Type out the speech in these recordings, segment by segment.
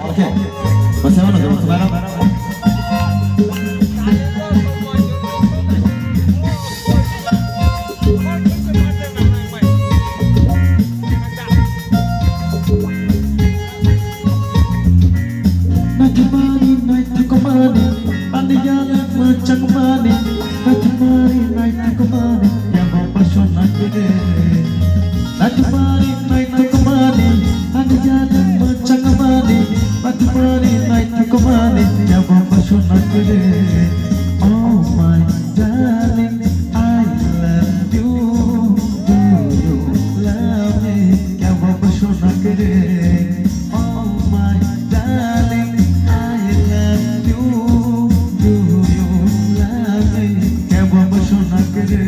Oke, bagaimana teman sekarang? Naik kemana? Andi jalan macam mana? Naik kemana? Yang mau passionat gede. Naik kemana? Andi jalan macam mana? Naik kemana? Yang mau passionat gede. Oh my darling, I love you. Do you love me? Yang mau passionat gede. Oh my darling, I love you. Do you love me? Yang mau passionat gede.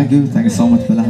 Thank you so much for that.